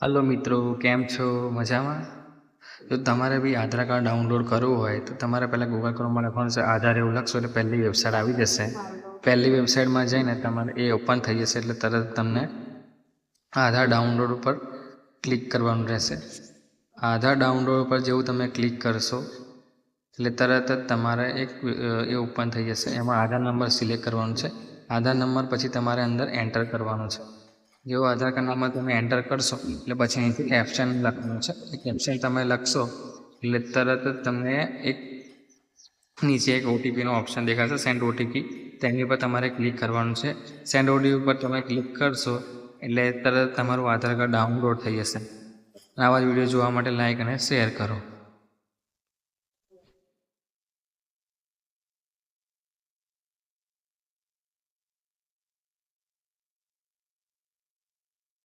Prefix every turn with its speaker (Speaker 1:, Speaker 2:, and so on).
Speaker 1: Hello મિત્રો, કેમ છો? મજામાં? જો તમારે બી આધાર કાર્ડ ડાઉનલોડ કરવું હોય તો તમારે પહેલાં ગૂગલ ક્રોમમાં લખવાનું છે આધાર એવું લખશો એટલે પહેલી વેબસાઇટ આવી જશે. પહેલી વેબસાઇટમાં જઈને તમારે એ ઓપન થઈ જશે એટલે તરત તમને આધાર ડાઉનલોડ ઉપર ક્લિક કરવાનું રહેશે. આધાર ડાઉનલોડ ઉપર જેવું તમે ક્લિક કરશો એટલે તરત જ તમારે એક એ ઓપન થઈ જશે. એમાં આધાર નંબર સિલેક્ટ કરવાનો છે. આધાર નંબર પછી તમારે અંદર એન્ટર કરવાનો છે. જેવો આધાર કાર્ડ નંબર તમે એન્ટર કરશો એટલે પછી અહીંથી કેપ્શન લખવાનું છે. એ કેપ્શન તમે લખશો એટલે તરત જ તમને એક નીચે એક ઓટીપીનો ઓપ્શન દેખાશે, સેન્ડ ઓટીપી. તેની ઉપર તમારે ક્લિક કરવાનું છે. સેન્ડ ઓટીપી પર તમે ક્લિક કરશો એટલે તરત તમારું આધાર કાર્ડ ડાઉનલોડ થઈ જશે. આવા જ વિડીયો જોવા માટે લાઈક અને શેર કરો.